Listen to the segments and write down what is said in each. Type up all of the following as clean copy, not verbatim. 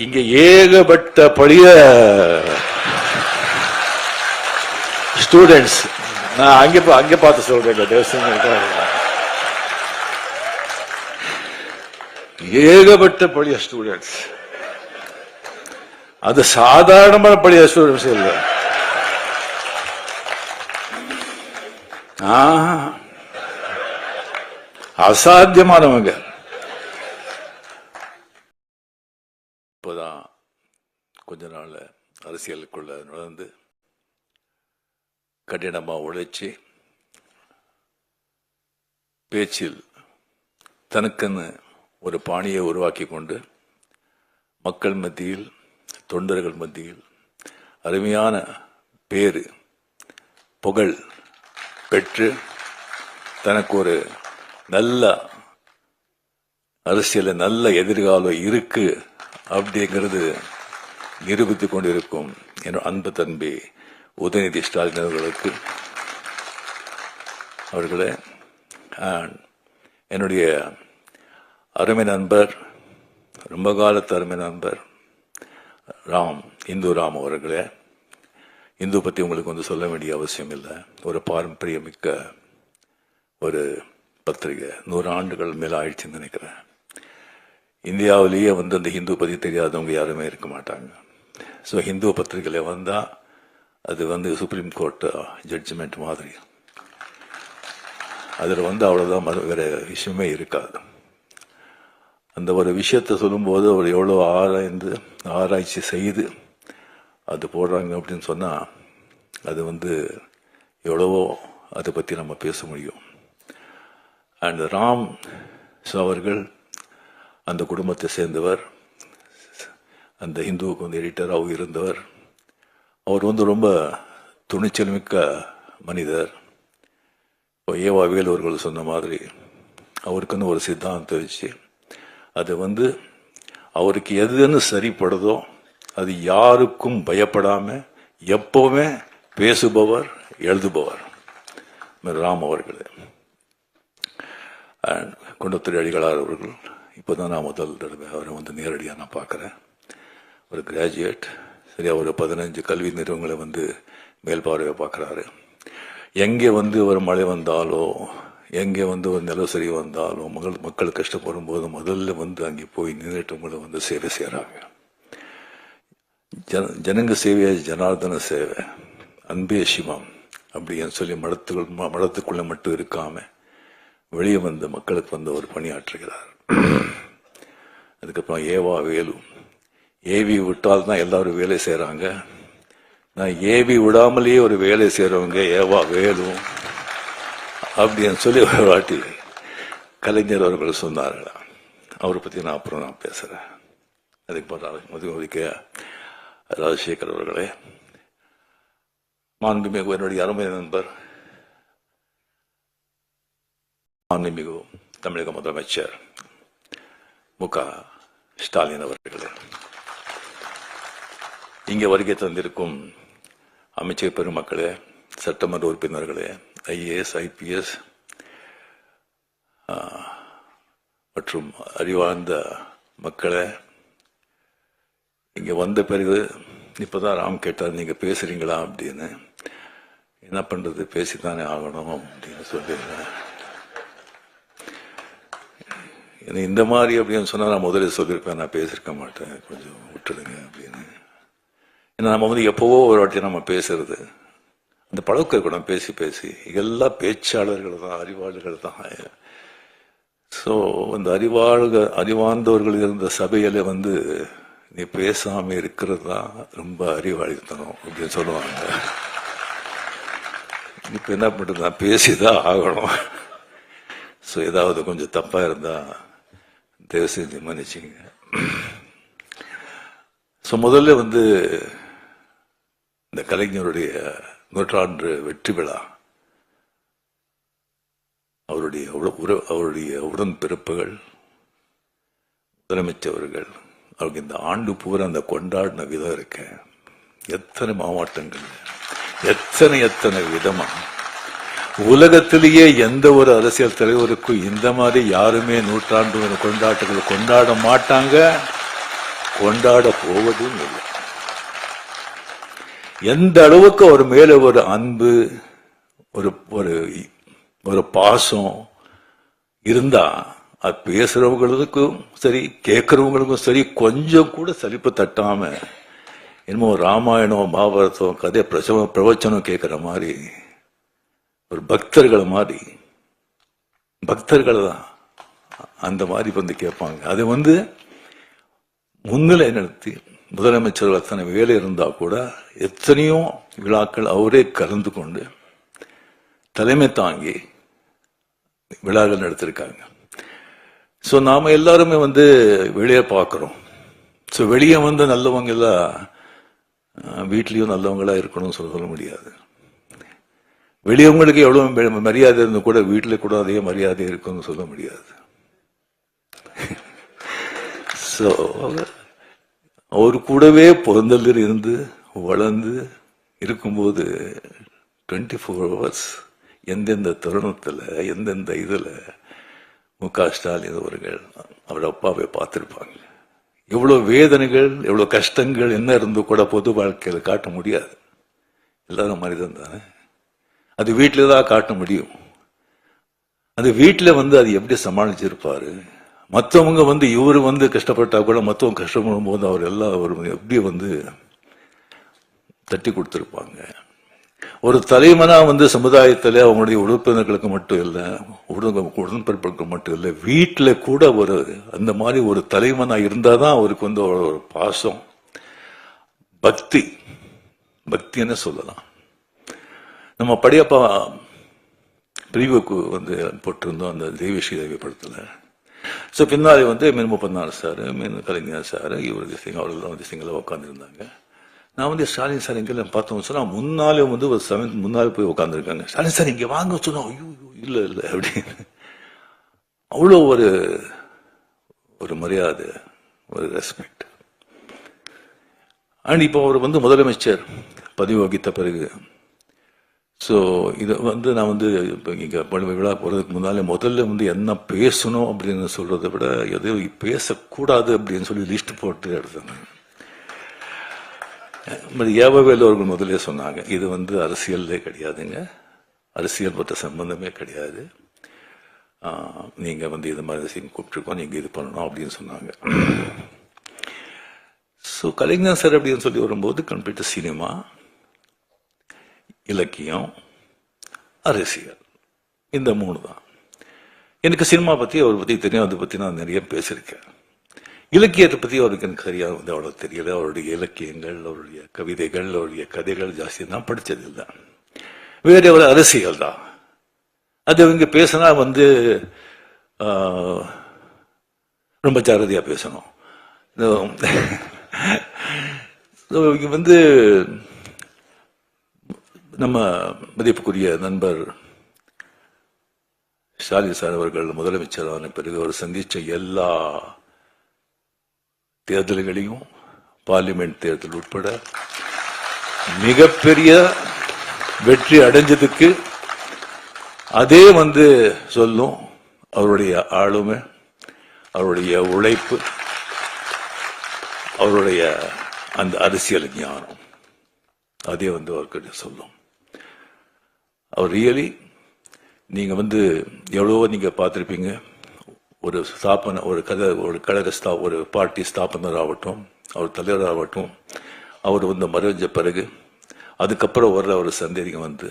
இங்க ஏகப்பட்ட பழைய ஸ்டூடெண்ட்ஸ். நான் அங்க பார்த்து சொல்றேன். ஏகப்பட்ட பழைய ஸ்டூடெண்ட்ஸ். அது சாதாரணமான பழைய ஸ்டூடெண்ட்ஸ் இல்ல. அசாத்தியமானவங்க. இப்போதான் கொஞ்ச நாள் அரசியலுக்குள்ள நுழைந்து கடினமா உழைச்சி பேச்சில் தனக்குன்னு ஒரு பாணியை உருவாக்கி கொண்டு மக்கள் மத்தியில், தொண்டர்கள் மத்தியில் அருமையான பேரு புகழ் பெற்று தனக்கு ஒரு நல்ல அரசியல நல்ல எதிர்காலம் இருக்கு அப்படிங்கிறது நிரூபித்துக் கொண்டிருக்கும் என் அன்பு தம்பி உதயநிதி ஸ்டாலின் அவர்களே, என்னுடைய அருமை நண்பர், ரொம்ப காலத்து அருமை நண்பர் இந்து ராம் அவர்களே, இந்து பற்றி உங்களுக்கு சொல்ல வேண்டிய அவசியம் இல்லை. ஒரு பாரம்பரியமிக்க ஒரு பத்திரிகை, 100 ஆண்டுகள் மேல ஆயிடுச்சுன்னு நினைக்கிறேன். இந்தியாவிலேயே அந்த ஹிந்து பற்றி தெரியாதவங்க யாருமே இருக்க மாட்டாங்க. ஸோ ஹிந்து பத்திரிகையில வந்தா அது சுப்ரீம் கோர்ட் ஜட்ஜ்மெண்ட் மாதிரி. அதில் அவ்வளவுதான், வேற விஷயமே இருக்காது. அந்த ஒரு விஷயத்தை சொல்லும்போது அவர் எவ்வளோ ஆராய்ச்சி செய்து அது போடுறாங்க அப்படின்னு சொன்னா அது எவ்வளவோ அதை பற்றி நம்ம பேச முடியும். அண்ட் ராம் அவர்கள் அந்த குடும்பத்தை சேர்ந்தவர், அந்த ஹிந்துவுக்கு எடிட்டராகவும் இருந்தவர். அவர் ரொம்ப துணிச்சல் மிக்க மனிதர். இப்போ ஏவா வேலு அவர்கள் சொன்ன மாதிரி அவருக்குன்னு ஒரு சித்தாந்தம் வச்சு அது அவருக்கு எதுன்னு சரிப்படுதோ அது யாருக்கும் பயப்படாம எப்பவுமே பேசுபவர், எழுதுபவர் ராம் அவர்கள். குண்டத்துறை அடிகளார் அவர்கள் இப்போதான் நான் முதல் தடவை அவரை நேரடியாக நான் பார்க்குறேன். ஒரு கிராஜுவேட், சரியா ஒரு 15 கல்வி நிறுவனங்களை மேல்பார்வையை பார்க்குறாரு. எங்கே ஒரு மழை வந்தாலோ, எங்கே ஒரு நிலசரி வந்தாலோ, மக்கள் கஷ்டப்படும் போது முதல்ல அங்கே போய் நின்றுட்டவங்களை சேவை செய்கிறாங்க. ஜனங்க சேவையா ஜனார்தன சேவை, அன்பே சிவம் அப்படின்னு சொல்லி மடத்துக்குள்ள மட்டும் இருக்காம வெளியே மக்களுக்கு ஒரு பணியாற்றுகிறார். அதுக்கப்புறம் ஏவா வேலு, ஏவி விட்டால் தான் எல்லாரும் வேலை செய்யறாங்க. நான் ஏவி விடாமலேயே ஒரு வேலை செய்யறவங்க ஏவா வேலு அப்படின்னு சொல்லி ஒரு வாட்டி கலைஞர் அவர்கள் சொன்னார்கள். அவரை பத்தி நான் அப்புறம் பேசுறேன். அதுக்கு ராஜசேகர் அவர்களே, மாண்புமிகு என்னுடைய அருமை நண்பர், மாண்புமிகு தமிழக முதலமைச்சர் மு.க. ஸ்டாலின் அவர்களே, இங்கே வருகை தந்திருக்கும் அமைச்சர் பெருமக்களே, சட்டமன்ற உறுப்பினர்களே, ஐஏஎஸ், ஐபிஎஸ் மற்றும் அறிவார்ந்த மக்களே, இங்க வந்த பிறகு இப்பதான் ராம் கேட்டார், நீங்க பேசுறீங்களா அப்படின்னு. என்ன பண்றது, பேசித்தானே ஆகணும் அப்படின்னு சொல்லிடுறேன். இந்த மாதிரி அப்படின்னு சொன்னா நான் முதல்ல சொல்லியிருப்பேன், நான் பேசிருக்க மாட்டேன், கொஞ்சம் விட்டுடுங்க அப்படின்னு. ஏன்னா நம்ம எப்பவோ ஒரு வாட்டி நம்ம பேசுறது, அந்த பழக்க கூட பேசி பேசி எல்லா பேச்சாளர்கள் தான், அறிவாளர்கள் தான். ஸோ அந்த அறிவார்ந்தவர்கள் இருந்த சபையில நீ பேசாம இருக்கிறது தான் ரொம்ப அறிவாளித்தனம் அப்படின்னு சொல்லுவாங்க. இப்ப என்ன பண்றது, நான் பேசிதான் ஆகணும். ஸோ ஏதாவது கொஞ்சம் தப்பா இருந்தா தயவு செஞ்சு மன்னிச்சிங்க. ஸோ முதல்ல இந்த கலைஞருடைய 100ஆண்டு வெற்றி விழா, அவருடைய உடன்பிறப்புகள், முதலமைச்சர்கள், அவருக்கு இந்த ஆண்டு பூரா அந்த கொண்டாடின விதம் இருக்க, எத்தனை மாவட்டங்கள், எத்தனை விதமா. உலகத்திலேயே எந்த ஒரு அரசியல் தலைவருக்கும் இந்த மாதிரி யாருமே 100ஆண்டு கொண்டாட்டங்கள் கொண்டாட மாட்டாங்க, கொண்டாட போவதும் இல்லை. எந்த அளவுக்கு அவர் மேல ஒரு அன்பு, ஒரு ஒரு பாசம் இருந்தா அது பேசுறவங்களுக்கும் சரி கேட்கறவங்களுக்கும் சரி கொஞ்சம் கூட சலிப்பு தட்டாம என்னமோ ராமாயணம் மகாபாரதம் கதை பிரவச்சனம் கேட்கிற மாதிரி ஒரு பக்தர்கள் தான் அந்த மாதிரி வந்து கேட்பாங்க. அது வந்து முன்னிலை நடத்தி முதலமைச்சர் அத்தனை வேலை இருந்தா கூட எத்தனையோ விழாக்கள் அவரே கலந்து கொண்டு தலைமை தாங்கி விழாக்கள் நடத்திருக்காங்க. ஸோ நாம எல்லாருமே வந்து வெளியே பார்க்கிறோம். ஸோ வெளியே வந்து நல்லவங்க எல்லாம் வீட்லயும் நல்லவங்களா இருக்கணும்னு சொல்ல முடியாது. வெளியவங்களுக்கு எவ்வளவு மரியாதை இருந்து கூட வீட்டில் கூட அதே மரியாதை இருக்குன்னு சொல்ல முடியாது. ஸோ அவர் கூடவே பிறந்தல் இருந்து வளர்ந்து இருக்கும்போது 24 hours எந்தெந்த தருணத்தில் எந்தெந்த இதில் மு.க. ஸ்டாலின் அவர்கள் அவரோட அப்பாவை பார்த்திருப்பாங்க. எவ்வளவு வேதனைகள் எவ்வளவு கஷ்டங்கள் என்ன இருந்து கூட பொது வாழ்க்கையில் காட்ட முடியாது. எல்லாரும் மனிதன் தானே. அது வீட்டில தான் காட்ட முடியும். அது வீட்டில் வந்து அது எப்படி சமாளிச்சிருப்பாரு. மற்றவங்க வந்து இவரு வந்து கஷ்டப்பட்டா கூட மற்றவங்க கஷ்டப்படும் போது அவர் எல்லாம் அவர் எப்படி வந்து தட்டி கொடுத்திருப்பாங்க. ஒரு தலைவனா வந்து சமுதாயத்தில் அவங்களுடைய உறுப்பினர்களுக்கு மட்டும் இல்லை, உடன்பிறப்புகளுக்கு மட்டும் இல்லை, வீட்டில் கூட ஒரு அந்த மாதிரி ஒரு தலைவனா இருந்தாதான் அவருக்கு வந்து ஒரு பாசம் பக்தின்னு சொல்லலாம். நம்ம படையப்பா பிரிவுக்கு வந்து போட்டிருந்தோம் அந்த தெய்வஸ்ரீ தேவி படத்துல. ஸோ பின்னாடி வந்து மீன் முப்பநாள் சார், மீன் கலைஞர் சார், இவருக்கு சிங் அவர்கள்லாம் வந்து சிங்கில் உட்காந்துருந்தாங்க. நான் வந்து ஸ்டாலின் சார் எங்கெல்லாம் பார்த்தோம் சொன்னா முன்னாலே வந்து ஒரு 7th முன்னாலே போய் உட்காந்துருக்காங்க. ஸ்டாலின் சார் இங்கே வாங்க சொன்னோம். ஐயோ இல்லை அப்படின்னு அவ்வளோ ஒரு மரியாதை, ஒரு ரெஸ்பெக்ட். அண்ட் இப்போ அவர் வந்து முதலமைச்சர் பதவி வகித்த பிறகு ஸோ இதை வந்து நான் வந்து இப்போ இங்கே விழா போகிறதுக்கு முன்னாலே முதல்ல வந்து என்ன பேசணும் அப்படின்னு சொல்றதை விட எதையும் பேசக்கூடாது அப்படின்னு சொல்லி லிஸ்ட் போட்டு எடுத்தேன். ஏவவேலு அவர்கள் முதலே சொன்னாங்க, இது வந்து அரசியல்லே கிடையாதுங்க, அரசியல் பற்ற சம்பந்தமே கிடையாது, நீங்க வந்து இது மாதிரி சீன் கூப்பிட்டுருக்கோம், நீங்க இது பண்ணணும் அப்படின்னு சொன்னாங்க. ஸோ கலைஞர் சார் அப்படின்னு சொல்லி வரும்போது கம்ப்ளீட் சினிமா, இலக்கியம், அரசியல், இந்த 3 தான். எனக்கு சினிமா பத்தி அவரை பத்தி தெரியும், அதை பத்தி நான் நிறைய பேசியிருக்கேன். இலக்கியத்தை பத்தி அவருக்கு எனக்கு சரியா வந்து அவ்வளவு தெரியல. அவருடைய இலக்கியங்கள், அவருடைய கவிதைகள், அவருடைய கதைகள் ஜாஸ்தி நான் படிச்சதில்லை. வேற ஒரு அரசியல் தான். அது அவங்க பேசினா வந்து ரொம்ப ஜாகிரதையா பேசணும். இங்க வந்து நம்ம மதிப்புக்குரிய நண்பர் ஸ்டாலின் சார் அவர்கள் முதலமைச்சரான பிறகு அவர் சந்திச்ச எல்லா தேர்தல்களையும், பார்லிமெண்ட் தேர்தல் உட்பட மிகப்பெரிய வெற்றி அடைஞ்சதுக்கு அதே வந்து சொல்லும் அவருடைய ஆளுமை, அவருடைய உழைப்பு, அவருடைய அந்த அரசியல் ஞானம், அதே வந்து அவர்கிட்ட சொல்லும். அவர் ரியலி நீங்க வந்து எவ்வளவோ நீங்க பார்த்திருப்பீங்க. ஒரு ஸ்தாபன ஒரு கழக ஒரு பார்ட்டி ஸ்தாபனர் ஆகட்டும், அவர் தலைவர் ஆகட்டும், அவர் வந்து மறைஞ்ச பிறகு அதுக்கப்புறம் வர்ற ஒரு சந்தேகம் வந்து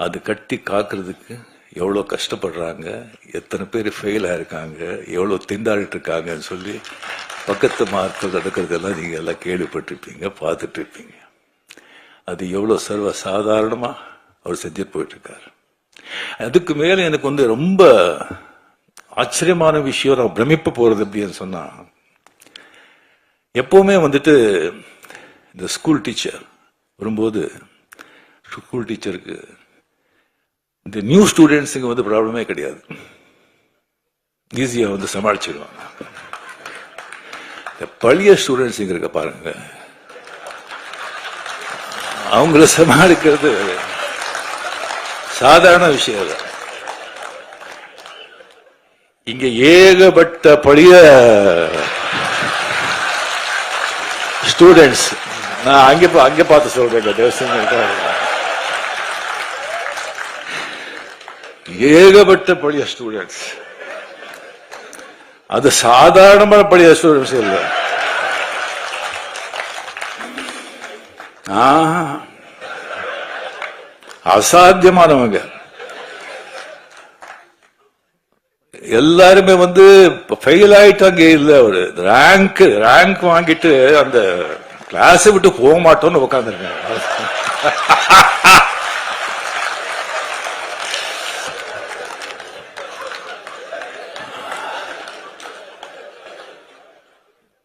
அது கட்டி காக்குறதுக்கு எவ்வளோ கஷ்டப்படுறாங்க, எத்தனை பேர் ஃபெயில் ஆயிருக்காங்க, எவ்வளோ திண்டாடிட்டு இருக்காங்கன்னு சொல்லி பக்கத்து மார்க்கள் நடக்கிறதெல்லாம் நீங்க எல்லாம் கேள்விப்பட்டிருப்பீங்க, பார்த்துட்டு இருப்பீங்க. அது எவ்வளோ சர்வ சாதாரணமா அவர் செஞ்சுட்டு போயிட்டு இருக்காரு. அதுக்கு மேல எனக்கு வந்து ரொம்ப ஆச்சரியமான விஷயம், நான் பிரமிப்பு போறது அப்படின்னு சொன்னா, எப்பவுமே வந்துட்டு இந்த ஸ்கூல் டீச்சர் வரும்போது ஸ்கூல் டீச்சருக்கு இந்த நியூ ஸ்டூடெண்ட்ஸுக்கு வந்து ப்ராப்ளமே கிடையாது, ஈஸியா வந்து சமாளிச்சிடுவாங்க. பழைய ஸ்டூடெண்ட்ஸ் இங்க இருக்க பாருங்க, அவங்கள சமாளிக்கிறது சாதாரண விஷயம் இல்லை. இங்க ஏகப்பட்ட பழைய ஸ்டூடெண்ட்ஸ் நான் அங்கே பார்த்து சொல்றேன். ஏகப்பட்ட பழைய ஸ்டூடெண்ட்ஸ், அது சாதாரணமான பழைய ஸ்டூடெண்ட்ஸ் இல்லை. அசாத்தியமானவங்க எல்லாருமே ஃபெயில் ஆயிட்டாங்க. இல்ல ஒரு ரேங்க் வாங்கிட்டு அந்த கிளாஸ் விட்டு போக மாட்டோம்னு உட்காந்துருக்காங்க.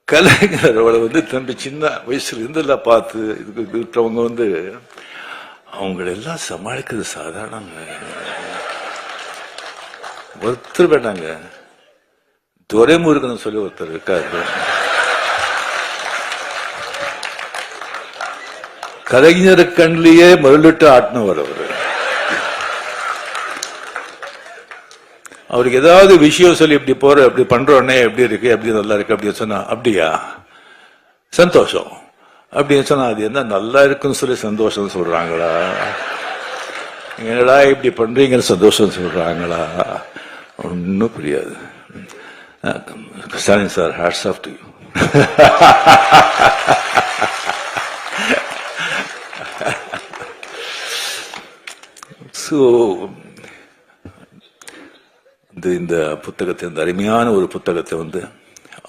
கலைஞர் அவளை தம்பி சின்ன வயசுல இருந்தெல்ல பார்த்து இதுக்கு இருக்கிறவங்க அவங்களெல்லாம் சமாளிக்கிறது சாதாரண ஒருத்தர் வேண்டாங்க. துரைமுருகன் சொல்லி ஒருத்தர் இருக்காரு, கலைஞர் கண்ணிலேயே மருளிட்டு ஆட்டினவர் அவரு. அவருக்கு ஏதாவது விஷயம் சொல்லி இப்படி போற இப்படி பண்றோன்னே எப்படி இருக்கு எப்படி நல்லா இருக்கு அப்படின்னு சொன்னா அப்படியா சந்தோஷம் அப்படின்னு சொன்னா அது என்ன நல்லா இருக்குன்னு சொல்லி சந்தோஷம் சொல்றாங்களா, என்னடா இப்படி பண்றீங்கன்னு சந்தோஷம் சொல்றாங்களா, ஒன்னும் புரியாது. Stalin sir, hats off to you. So இந்த புத்தகத்தை, இந்த அருமையான ஒரு புத்தகத்தை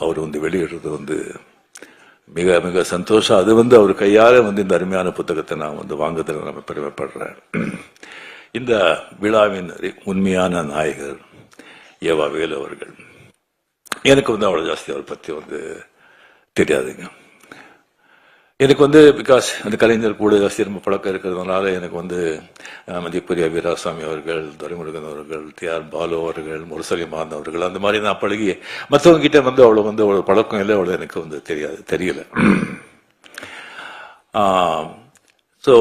அவர் வெளியிடுறது மிக மிக சந்தோஷம். அது அவர் கையால இந்த அருமையான புத்தகத்தை நான் வாங்குறதுல நம்ம பெருமைப்படுறேன். இந்த விழாவின் உண்மையான நாயகர் ஏவா வேலு அவர்கள். எனக்கு அவ்வளவு ஜாஸ்தி அவரை பத்தி தெரியாதுங்க. எனக்கு பிகாஸ் அந்த கலைஞர் கூட ஜாஸ்தி ரொம்ப பழக்கம் இருக்கிறதுனால எனக்கு மதிப்புரிய வீராசாமி அவர்கள், துரைமுருகன் அவர்கள், டி.ஆர். பாலு அவர்கள், முரசலிமான் அவர்கள், அந்த மாதிரி நான் பழகி மற்றவங்க கிட்ட அவ்வளவு பழக்கம் இல்லை, அவ்வளவு எனக்கு தெரியல. ஸோ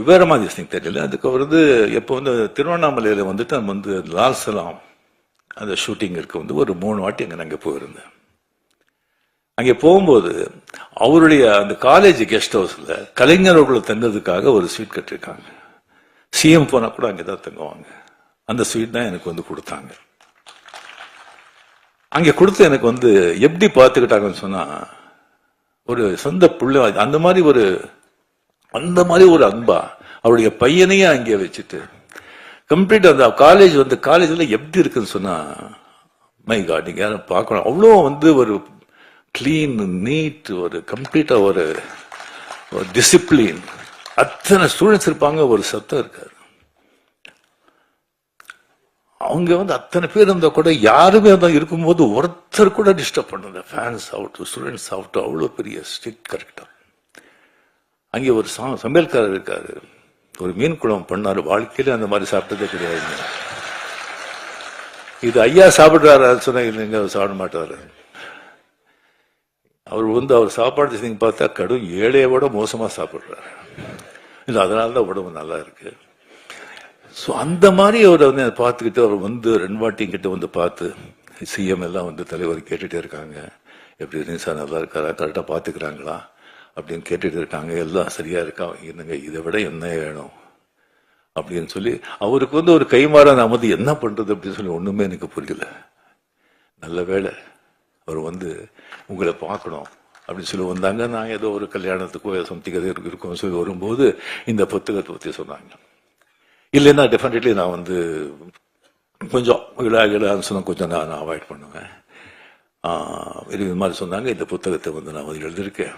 விவரமா திங் தெரியல. அதுக்கு எப்போ திருவண்ணாமலையில நம்ம லால் சலாம் அந்த ஷூட்டிங் இருக்கு ஒரு 3 வாட்டி அங்கே போயிருந்தேன். அங்கே போகும்போது அவருடைய அந்த காலேஜ் கெஸ்ட் ஹவுஸ்ல கலைஞர்களை தங்குறதுக்காக ஒரு ஸ்வீட் கட்டிருக்காங்க. சிஎம் போனா கூட அங்கேதான் தங்குவாங்க. அந்த ஸ்வீட் தான் எனக்கு கொடுத்தாங்க. அங்கே கொடுத்து எனக்கு எப்படி பார்த்துக்கிட்டாங்கன்னு சொன்னா ஒரு சொந்த புள்ள அந்த மாதிரி ஒரு அன்பா அவருடைய பையனையே அங்கே வச்சுட்டு கம்ப்ளீட் அந்த காலேஜ்ல எப்படி இருக்குன்னு சொன்னா மை காட், நீங்க யாரும் பார்க்கணும். அவ்வளோ ஒரு கிளீன் நீட், ஒரு கம்ப்ளீட்டா ஒரு டிசிப்ளின். அத்தனை ஸ்டூடெண்ட்ஸ் இருப்பாங்க, ஒரு சத்தம் இருக்காது. அவங்க அத்தனை பேர் இருந்தா கூட யாருமே இருக்கும்போது ஒருத்தர் கூட டிஸ்டர்ப் பண்ணல. ஃபேன்ஸ் ஆகட்டும், ஸ்டூடெண்ட்ஸ் ஆகட்டும், அவ்வளோ பெரிய ஸ்ட்ரிக்ட் கரெக்டா. அங்கே ஒரு சமையல்காரர் இருக்காரு, ஒரு மீன் குழம்பு பண்ணாரு. வாழ்க்கையில அந்த மாதிரி சாப்பிட்டதே கிடையாது. இது ஐயா சாப்பிடுறாரு சொன்னா இல்லைங்க, அவர் சாப்பிட மாட்டாரு. அவர் அவர் சாப்பாடு நீங்க பார்த்தா கடும் ஏழையை விட மோசமா சாப்பிடுறாரு. இல்லை, அதனாலதான் உடம்பு நல்லா இருக்கு. ஸோ அந்த மாதிரி அவரை பார்த்துக்கிட்டு அவர் 2 வாட்டி கிட்ட பார்த்து சிஎம் எல்லாம் தலைவர் கேட்டுட்டே இருக்காங்க, எப்படி சார் நல்லா இருக்காரா, கரெக்டா பாத்துக்கிறாங்களா அப்படின்னு கேட்டுட்டு இருக்காங்க. எல்லாம் சரியா இருக்கா, என்னங்க இதை விட என்ன வேணும் அப்படின்னு சொல்லி அவருக்கு ஒரு கைமாறா நாம என்ன பண்றது அப்படின்னு சொல்லி ஒண்ணுமே எனக்கு புரியல. நல்ல வேளை அவர் உங்களை பார்க்கணும் அப்படின்னு சொல்லி வந்தாங்க. நான் ஏதோ ஒரு கல்யாணத்துக்கோ சம்திங் இருக்கும் சொல்லி வரும்போது இந்த புத்தகத்தை பத்தி சொன்னாங்க. இல்லைன்னா டெஃபினெட்லி நான் கொஞ்சம் விழான்னு சொன்னா கொஞ்சம் நான் அவாய்ட் பண்ணுவேன். இது மாதிரி சொன்னாங்க. இந்த புத்தகத்தை நான் எழுதியிருக்கேன்.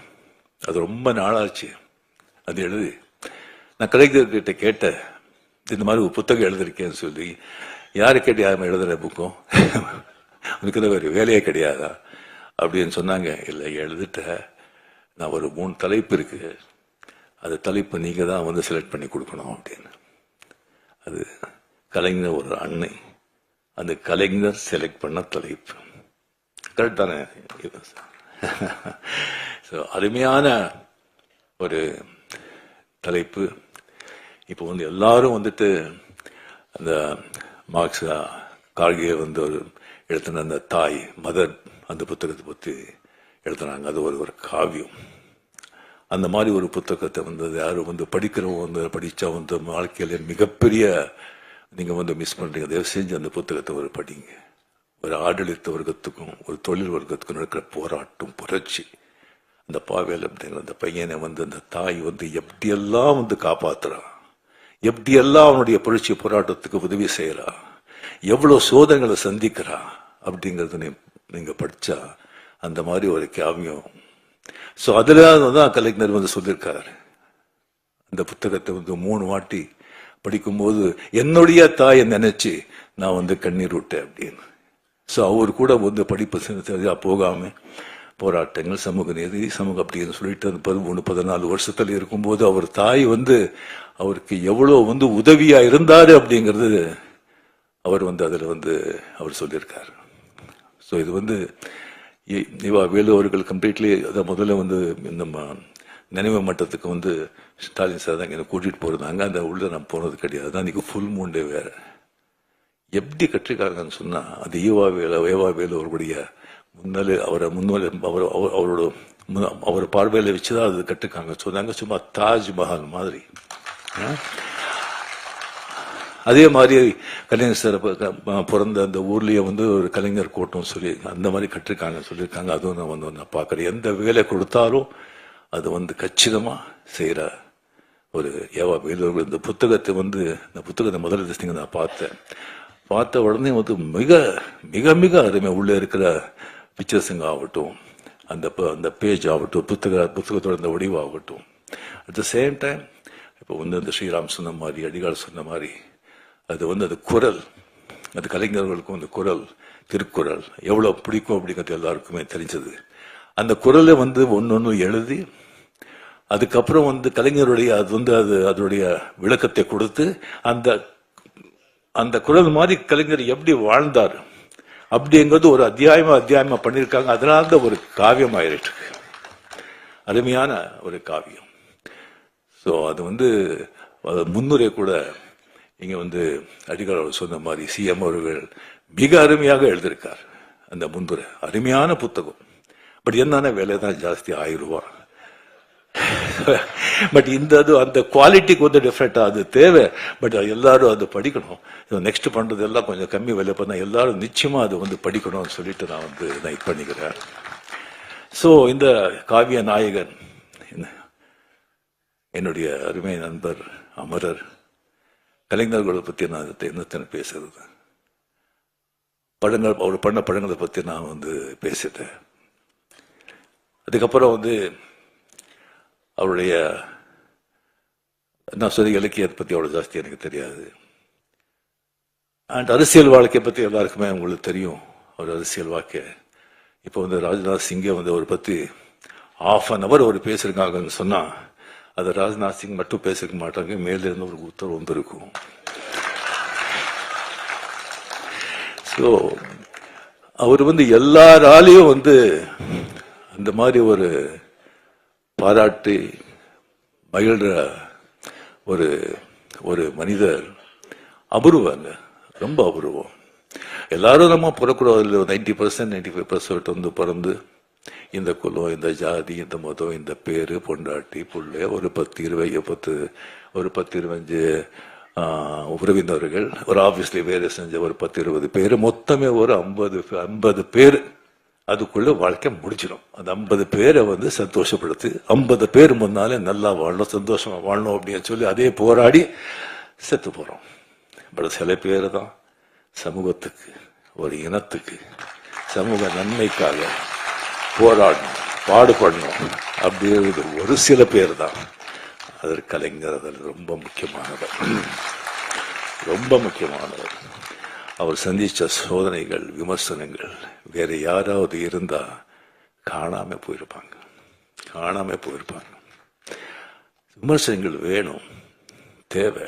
அது ரொம்ப நாளாச்சு அது எழுதி. நான் கலைஞர்கிட்ட கேட்டேன், இந்த மாதிரி ஒரு புத்தகம் எழுதிருக்கேன்னு சொல்லி. யாரு கேட்டு யாரும் எழுதுற புக்கும் உனக்கு ஒரு வேலையே கிடையாதா அப்படின்னு சொன்னாங்க. இல்லை, எழுதிட்ட, நான் ஒரு 3 தலைப்பு இருக்கு, அது தலைப்பு நீங்க தான் செலக்ட் பண்ணி கொடுக்கணும் அப்படின்னு. அது கலைஞர் ஒரு அன்னை, அந்த கலைஞர் செலக்ட் பண்ண தலைப்பு கரெக்ட் தானே? அருமையான ஒரு தலைப்பு. இப்போ எல்லாரும் அந்த மார்க்ஸ் கார்கே ஒரு எழுத்துன அந்த தாய் மதர் அந்த புத்தகத்தை பற்றி எழுதுனாங்க. அது ஒரு காவியம். அந்த மாதிரி ஒரு புத்தகத்தை யாரும் படிக்கிறவங்க படித்தா வாழ்க்கையில மிகப்பெரிய நீங்கள் மிஸ் பண்ணுறீங்க. தயவு செஞ்சு அந்த புத்தகத்தை படிங்க. ஒரு ஆடளித்த வர்க்கத்துக்கும் ஒரு தொழில் வர்க்கத்துக்கும் நடக்கிற போராட்டம், புரட்சி. அந்த பாவேல் அப்படிங்கிற அந்த பையனை அந்த தாய் எப்படியெல்லாம் காப்பாத்துறா, எப்படியெல்லாம் அவனுடைய புரட்சி போராட்டத்துக்கு உதவி செய்யறா, எவ்வளவு சோதனைகளை சந்திக்கிறா அப்படிங்கறது நீங்க படிச்சா அந்த மாதிரி ஒரு காவியம். ஸோ அதுலதான் கலைஞர் சொல்லியிருக்காரு. அந்த புத்தகத்தை 3 வாட்டி படிக்கும்போது என்னுடைய தாயை நினைச்சு நான் கண்ணீர் விட்டேன் அப்படின்னு. ஸோ அவர் கூட படிப்பு சரியா போகாம போராட்டங்கள், சமூக நீதி, சமூக அப்படின்னு சொல்லிட்டு 13-14 வருஷத்துல இருக்கும்போது அவர் தாய் அவருக்கு எவ்வளவு உதவியா இருந்தாரு அப்படிங்கிறது அவர் அதுல அவர் சொல்லியிருக்காரு. ஸோ இது இவா வேலு அவர்கள் கம்ப்ளீட்லி அதை முதல்ல நம்ம நினைவு மட்டத்துக்கு ஸ்டாலின் சார் தான் என்னை கூட்டிட்டு போறாங்க. அந்த உள்ள நான் போனது கிடையாது. அதான் இன்னைக்கு ஃபுல் மூண்டே வேற. எப்படி கற்றுக்காங்கன்னு சொன்னா அது ஏவா வேலு அவருடைய அவர் பார்வையில வச்சுதான் அது கட்டுக்காங்க. சொன்னாங்க சும்மா தாஜ்மஹால் மாதிரி. அதே மாதிரி கலைஞர் சார் பிறந்த அந்த ஊர்லயே ஒரு கலைஞர் கோட்டம் சொல்லி அந்த மாதிரி கட்டிருக்காங்க சொல்லியிருக்காங்க. அதுவும் நான் பார்க்கறேன். எந்த வேலை கொடுத்தாலும் அது கச்சிதமா செய்யற ஒரு ஏவா வேலு. இந்த புத்தகத்தை இந்த புத்தகத்தை முதல்ல நான் பார்த்த உடனே மிக மிக மிக அருமை. உள்ள இருக்கிற பிக்சர்ஸுங்க ஆகட்டும், அந்த பேஜ் ஆகட்டும், புத்தகத்தோட அந்த வடிவாகட்டும். அட் த சேம் டைம் இப்போ அந்த ஸ்ரீராம் சொன்ன மாதிரி, அடிகால் சொன்ன மாதிரி அது அது குரல், அது கலைஞர்களுக்கும் அந்த குரல், திருக்குறள் எவ்வளவு பிடிக்கும் அப்படிங்கிறது எல்லாருக்குமே தெரிஞ்சது. அந்த குரலை ஒன்னொன்னு எழுதி அதுக்கப்புறம் கலைஞருடைய அதனுடைய விளக்கத்தை கொடுத்து அந்த குரல் மாதிரி கலைஞர் எப்படி வாழ்ந்தார் அப்படிங்கிறது ஒரு அத்தியாயமா பண்ணியிருக்காங்க. அதனால்தான் ஒரு காவியம் ஆயிருக்கு. அருமையான ஒரு காவியம். ஸோ அது முன்னுரை கூட இங்க அடிகால் சொன்ன மாதிரி சிஎம் அவர்கள் மிக அருமையாக எழுதியிருக்கார். அந்த முன்னுரை அருமையான புத்தகம். பட் என்னன்னா வேலை தான் ஜாஸ்தி, 1000 ரூபாய். பட் அந்த குவாலிட்டிக்கு டிஃப்ரெண்டா அது தேவை. பட் எல்லாரும் அது படிக்கணும். நெக்ஸ்ட் பண்றது எல்லாம் கொஞ்சம் கம்மி விலை பண்ணா எல்லாரும் நிச்சயமா அது படிக்கணும்னு சொல்லிட்டு நான் நான் இது பண்ணிக்கிறேன். ஸோ இந்த காவிய நாயகன் என்னுடைய அருமை நண்பர் அமரர் கலைஞர்களை பத்தி நான் என்னத்தனை பேசுறது. படங்கள், அவர் பண்ண படங்களை பத்தி நான் பேசிட்டேன். அதுக்கப்புறம் அவருடைய நான் சொல்லி இலக்கியத்தை பத்தி அவ்வளவு ஜாஸ்தி எனக்கு தெரியாது. அண்ட் அரசியல் வாழ்க்கையை பத்தி எல்லாருக்குமே உங்களுக்கு தெரியும். அவர் அரசியல் வாழ்க்கை இப்போ ராஜ்நாத் சிங்கை அவர் பத்தி 1/2 hour அவர் பேசிருக்காங்கன்னு சொன்னா அது ராஜ்நாத் சிங் மட்டும் பேசிருக்க மாட்டாங்க, மேல இருந்து ஒரு உத்தரவு வந்திருக்கும். ஸோ அவர் எல்லாராலையும் அந்த மாதிரி ஒரு பாராட்டி மகிழ்ற ஒரு ஒரு மனிதர். அபூர்வங்க, ரொம்ப அபூர்வம். எல்லாரும் நம்ம பிறக்கூடாது. 90% 95% பிறந்து இந்த குலம், இந்த ஜாதி, இந்த மதம், இந்த பேரு, பொண்டாட்டி, புள்ளை, ஒரு 10-25 உறவினர்கள், ஒரு ஆபீஸ்ல வேலை செஞ்ச ஒரு 10-20 பேரு, மொத்தமே ஒரு 50 பேர். அதுக்குள்ள வாழ்க்கை முடிச்சிடும். அந்த 50 பேரை சந்தோஷப்படுத்தி 50 பேர் முன்னாலே நல்லா வாழணும், சந்தோஷமா வாழணும் அப்படின்னு சொல்லி அதே போராடி செத்து போறோம். பட் சில பேர் தான் சமூகத்துக்கு, ஒரு இனத்துக்கு, சமூக நன்மைக்காக போராடணும், பாடுபடணும் அப்படிங்கிறது ஒரு சில பேர் தான். அதற்கு கலைஞர் அதில் ரொம்ப முக்கியமானவர், ரொம்ப முக்கியமானவர். அவர் சந்திச்ச சோதனைகள், விமர்சனங்கள் வேற யாராவது இருந்தா காணாம போயிருப்பாங்க. விமர்சனங்கள் வேணும், தேவை.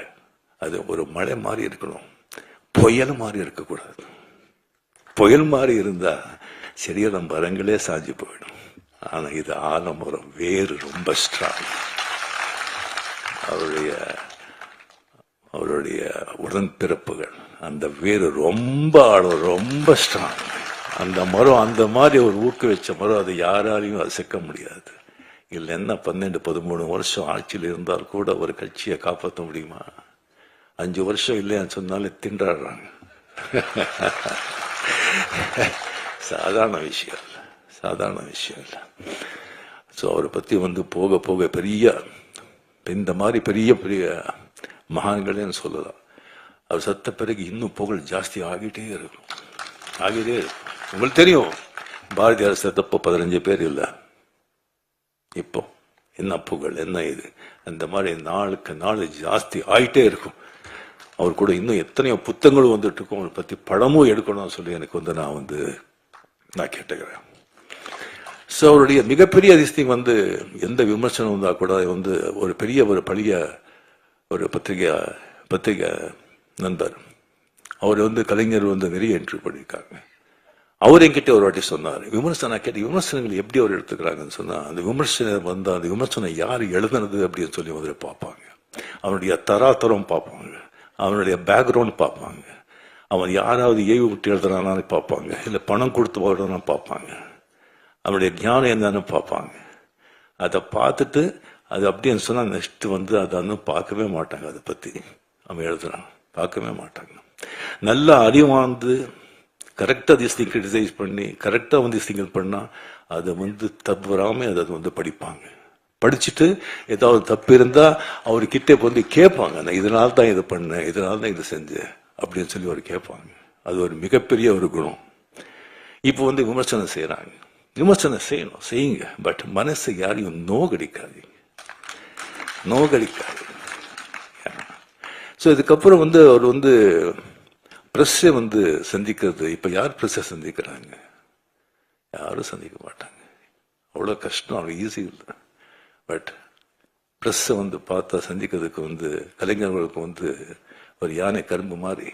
அது ஒரு மழை மாதிரி இருக்கணும், புயல் மாதிரி இருக்கக்கூடாது. புயல் மாதிரி இருந்தா சரியான மரங்களே சாஞ்சு போயிடும். ஆனா இது ஆலமரம், வேறு ரொம்ப ஸ்ட்ராங். அவருடைய உடன்பிறப்புகள், அந்த வேறு ரொம்ப ஆழம், ரொம்ப ஸ்ட்ராங். அந்த மரம் அந்த மாதிரி ஒரு ஊக்குவிச்ச மரம், அதை யாராலையும் அசைக்க முடியாது. இல்லைன்னா 12-13 வருஷம் ஆட்சியில் இருந்தால் கூட ஒரு கட்சியை காப்பாற்ற முடியுமா? 5 வருஷம் இல்லைன்னு சொன்னாலே திண்டாடுறாங்க. சாதாரண விஷயம் இல்லை, சாதாரண விஷயம் இல்லை. ஸோ அவரை பற்றி போக போக பெரிய இந்த மாதிரி பெரிய பெரிய மகான்களேன்னு சொல்லலாம். அவர் சத்த பிறகு இன்னும் புகழ் ஜாஸ்தி ஆகிட்டே இருக்கும், ஆகிட்டே இருக்கும். உங்களுக்கு தெரியும், பாரதியார் செத்தப்போ 15 பேர் இல்லை, இப்போ என்ன புகழ், என்ன இது, அந்த மாதிரி நாளுக்கு நாள் ஜாஸ்தி ஆகிட்டே இருக்கும். அவர் கூட இன்னும் எத்தனையோ புத்தகங்களும் வந்துட்டு இருக்கும். அவரை பற்றி படமும் எடுக்கணும்னு சொல்லி எனக்கு நான் கேட்டுக்கிறேன். ஸோ அவருடைய மிகப்பெரிய அதிசயம் எந்த விமர்சனம் வந்தால் கூட ஒரு பெரிய ஒரு பழைய ஒரு பத்திரிகை நண்பர் அவர் கலைஞர் நிறைய இன்டர்வியூ பண்ணியிருக்காங்க. அவர் என்கிட்ட ஒரு வாட்டி சொன்னார், விமர்சனம் கேட்டு விமர்சனங்கள் எப்படி அவர் எடுத்துக்கிறாங்கன்னு சொன்னால், அந்த விமர்சனம் அந்த விமர்சனம் யார் எழுதுனது அப்படின்னு சொல்லி முதல்ல பார்ப்பாங்க. அவனுடைய தராதரம் பார்ப்பாங்க, அவனுடைய பேக்ரவுண்ட் பார்ப்பாங்க, அவன் யாராவது ஏவி விட்டு எழுதுறானான்னு பார்ப்பாங்க, இல்லை பணம் கொடுத்து வருடான்னு பார்ப்பாங்க, அவனுடைய ஞானம் என்னன்னு பார்ப்பாங்க. அதை பார்த்துட்டு அது அப்படின்னு சொன்னால் நெக்ஸ்ட் அதை பார்க்கவே மாட்டாங்க. அதை பற்றி அவன் எழுதுறான் பார்க்கவே மாட்டாங்க. நல்லா அறிவாந்து கரெக்டாக திஸ்திங் கிரிட்டிசைஸ் பண்ணி கரெக்டாக திஸ்திங்கள் பண்ணால் அதை தவறாமல் அதை படிப்பாங்க. படிச்சுட்டு ஏதாவது தப்பு இருந்தால் அவர்கிட்ட கேட்பாங்க, நான் இதனால தான் இதை பண்ணேன், இதனால தான் இதை செஞ்சேன் அப்படின்னு சொல்லி அவர் கேட்பாங்க. அது ஒரு மிகப்பெரிய ஒரு குணம். இப்போ விமர்சனம் செய்கிறாங்க, விமர்சனம் செய்யணும், செய்யுங்க, பட் மனசு யாரையும் நோகடிக்காதீங்க. ஸோ இதுக்கப்புறம் அவர் ப்ரெஸ்ஸை சந்திக்கிறது, இப்போ யார் ப்ரெஸ்ஸை சந்திக்கிறாங்க? யாரும் சந்திக்க மாட்டாங்க. அவ்வளோ கஷ்டம், அவ்வளோ ஈஸி இல்லை. பட் ப்ரெஸ்ஸை பார்த்தா சந்திக்கிறதுக்கு கலைஞர்களுக்கு ஒரு யானை கரும்பு மாதிரி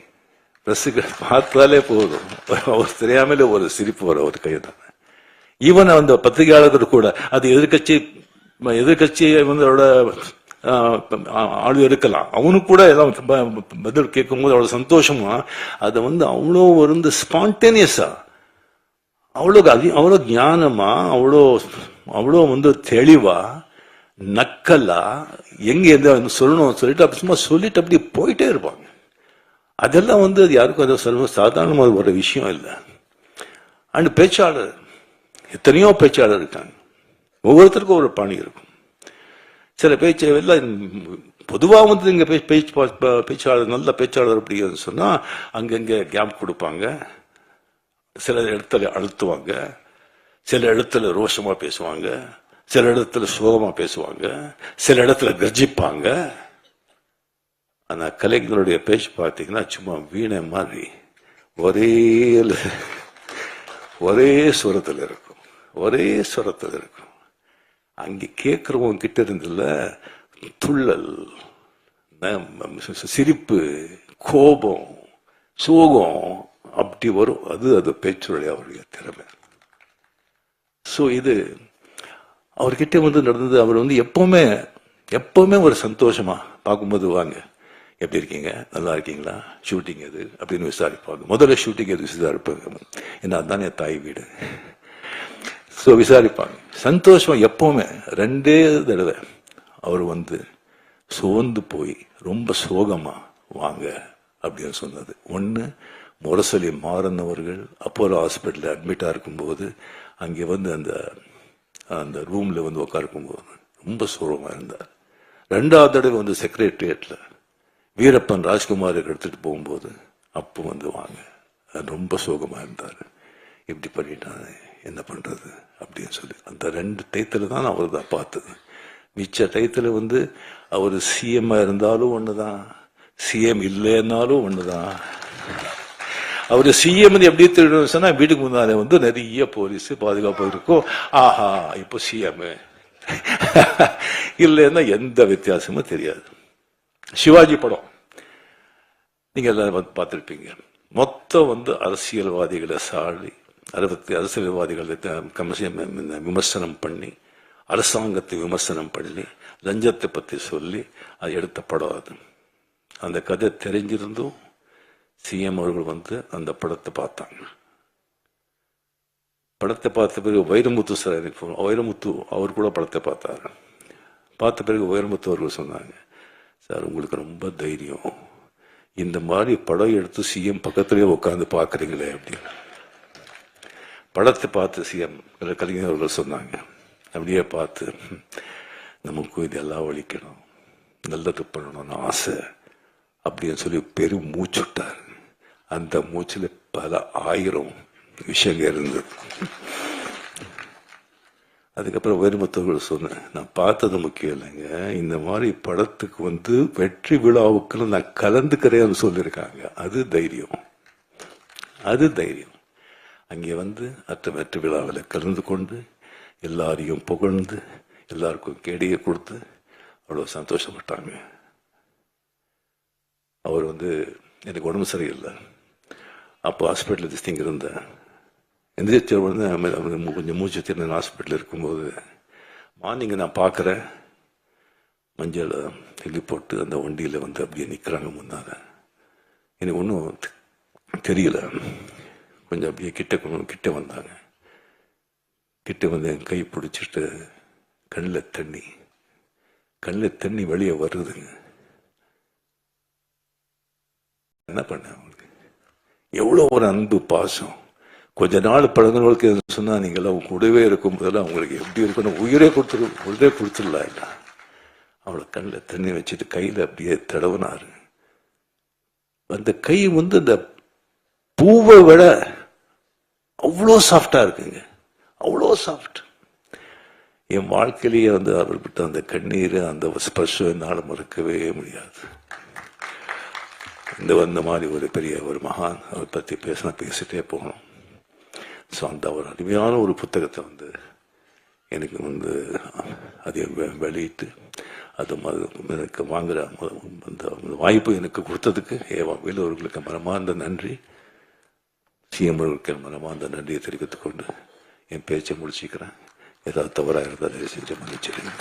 ப்ரெஸ்ஸுக்கு பார்த்தாலே போதும், அவர் தெரியாமலே ஒரு சிரிப்பு வர ஒரு கை தான். ஈவன் அந்த பத்திரிகையாளர்கள் கூட அது எதிர்கட்சி அவரோட ஆளு இருக்கலாம், அவனுக்கு கூட ஏதாவது பதில் கேட்கும் போது அவ்வளவு சந்தோஷமா அதை அவ்வளோ ஸ்பான்டேனியஸா, அவ்வளோ ஞானமா, அவ்வளோ தெளிவா, நக்கலா, எங்க எந்த சொல்லணும் சொல்லிட்டு அப்படி சும்மா சொல்லிட்டு அப்படி போயிட்டே இருப்பாங்க. அதெல்லாம் அது யாருக்கும் அதை சொல்ல சாதாரணமாக ஒரு விஷயம் இல்லை. அண்ட் பேச்சாளர், எத்தனையோ பேச்சாளர் இருக்காங்க, ஒவ்வொருத்தருக்கும் ஒரு பாணி இருக்கும். சில பேச்சு எல்லாம் பொதுவாக இங்க பேச்சாளர் நல்ல பேச்சாளர் அப்படின்னு சொன்னா அங்கங்க கேப் கொடுப்பாங்க, சில இடத்துல அழுத்துவாங்க, சில இடத்துல ரோஷமா பேசுவாங்க, சில இடத்துல சோகமா பேசுவாங்க, சில இடத்துல கர்ஜிப்பாங்க. ஆனா கலைஞருடைய பேச்சு பார்த்தீங்கன்னா சும்மா வீணை மாதிரி ஒரே சுரத்தில் இருக்கும், ஒரே சுரத்தில் இருக்கும். அங்கே கேட்கிறவங்க கிட்ட இருந்துல துள்ளல், சிரிப்பு, கோபம், சோகம் அப்படி வரும். அது பேச்சுடைய அவருடைய திறமை. ஸோ இது அவர்கிட்ட நடந்தது. அவர் எப்பவுமே ஒரு சந்தோஷமா பார்க்கும்போது, வாங்க எப்படி இருக்கீங்க, நல்லா இருக்கீங்களா, ஷூட்டிங் எது அப்படின்னு விசாரிப்பாங்க. முதல்ல ஷூட்டிங் எது விசாரிப்பாங்க, ஏன்னா அதுதான் என் தாய் வீடு. ஸோ விசாரிப்பாங்க. சந்தோஷம் எப்பவுமே 2 தடவை அவர் சோர்ந்து போய் ரொம்ப சோகமா வாங்க அப்படின்னு சொன்னது. ஒன்று, முரசொலி மாறன் அவர்கள் அப்போலோ ஹாஸ்பிட்டலில் அட்மிட்டா இருக்கும்போது அங்கே அந்த ரூம்ல உட்காருக்கும்போது ரொம்ப சோகமா இருந்தார். 2வது தடவை செக்ரட்டரியேட்ல வீரப்பன் ராஜ்குமார் எடுத்துட்டு போகும்போது அப்போ வாங்க, ரொம்ப சோகமா இருந்தார். இப்படி பண்ணிட்டாங்க, என்ன பண்றது அப்படின்னு சொல்லி அந்த 2 டயத்துல தான் அவர் தான் பார்த்தது. மிச்ச டயத்துல அவர் சிஎம் இருந்தாலும் ஒண்ணுதான், சிஎம் இல்லைன்னாலும் ஒண்ணுதான். அவரு சிஎம் எப்படி திருடணும் சொன்னா, வீட்டுக்கு முன்னாலே நிறைய போலீஸ் பாதுகாப்பு இருக்கும். ஆஹா, இப்போ சிஎம் இல்லைன்னா எந்த வித்தியாசமும் தெரியாது. சிவாஜி படம் நீங்க எல்லாரும் பார்த்திருப்பீங்க. மொத்தம் அரசியல்வாதிகளை சாடி, அரசியல்வாதிகளை விமர்சனம் பண்ணி, அரசாங்கத்தை விமர்சனம் பண்ணி, லஞ்சத்தை பத்தி சொல்லி அது எடுத்த படம். அது அந்த கதை தெரிஞ்சிருந்தும் சிஎம் அவர்கள் அந்த படத்தை பார்த்தாங்க. படத்தை பார்த்த பிறகு வைரமுத்து சார் எனக்கு வைரமுத்து அவர் கூட படத்தை பார்த்தாரு. பார்த்த பிறகு வைரமுத்து அவர்கள் சொன்னாங்க, சார் உங்களுக்கு ரொம்ப தைரியம், இந்த மாதிரி படம் எடுத்து சிஎம் பக்கத்திலேயே உட்காந்து பார்க்குறீங்களே அப்படின்னு. படத்தை பார்த்து சிஎம் கலைஞர் அவர்கள் சொன்னாங்க, அப்படியே பார்த்து நமக்கு இதெல்லாம் ஒழிக்கணும், நல்லது பண்ணணும்னு ஆசை அப்படின்னு சொல்லி பெரும் மூச்சு விட்டார். அந்த மூச்சில் பல 1000 விஷயங்கள் இருந்தது. அதுக்கப்புறம் வைரமுத்தவர்கள் சொன்னேன், நான் பார்த்தது முக்கியம் இல்லைங்க, இந்த மாதிரி படத்துக்கு வெற்றி விழாவுக்கு நான் கலந்துக்கிறேன்னு சொல்லியிருக்காங்க, அது தைரியம், அது தைரியம். அங்கே அத்த வெற்றி விழாவில் கலந்து கொண்டு எல்லாரையும் புகழ்ந்து எல்லாருக்கும் கேடியை கொடுத்து அவ்வளோ சந்தோஷப்பட்டாங்க. அவர் எனக்கு உடம்பு சரியில்லை, அப்போ ஹாஸ்பிட்டலில் திஸ்திங்க இருந்தேன். எந்திரிச்ச கொஞ்சம் மூச்சு திறன் ஹாஸ்பிட்டலில் இருக்கும்போது மார்னிங் நான் பார்க்குறேன், மஞ்சள் தெளி போட்டு அந்த வண்டியில் அப்படியே நிற்கிறாங்க முன்னால். எனக்கு ஒன்றும் தெரியல. கொஞ்சம் அப்படியே கிட்ட வந்தாங்க. கிட்ட என் கை பிடிச்சிட்டு கண்ணில் தண்ணி வெளியே வருதுங்க. என்ன பண்ண அவங்களுக்கு எவ்வளோ ஒரு அன்பு பாசம். கொஞ்ச நாள் பழங்கினவங்களுக்கு சொன்னா நீங்களாம் கூடவே இருக்கும் போதெல்லாம் அவங்களுக்கு எப்படி இருக்கணும், உயிரே கொடுத்துடலாம் இல்லை. அவளை கண்ணில் தண்ணி வச்சுட்டு கையில் அப்படியே தடவுனாரு. அந்த கை அந்த பூவை விட அவ்வளோ சாஃப்டா இருக்குங்க, அவ்வளோ சாஃப்ட். என் வாழ்க்கையிலேயே அவர்கிட்ட அந்த கண்ணீர் அந்த ஸ்பர்ஷம் என்னால் மறக்கவே முடியாது. இந்த மாதிரி ஒரு பெரிய ஒரு மகான் அவரை பற்றி பேசிட்டே போகணும். ஸோ அந்த ஒரு அருமையான ஒரு புத்தகத்தை எனக்கு அதை வெளியிட்டு அது எனக்கு வாங்குற அந்த வாய்ப்பு எனக்கு கொடுத்ததுக்கு வேலூர்களுக்கு மனமார்ந்த நன்றி, சிஎம் அவர்களுக்கு மனமார்ந்த நன்றியை தெரிவித்துக் கொண்டு என் பேச்சை முடிச்சுக்கிறேன். ஏதாவது தவறாக இருந்தால் செஞ்சு மன்னிச்சிருங்க.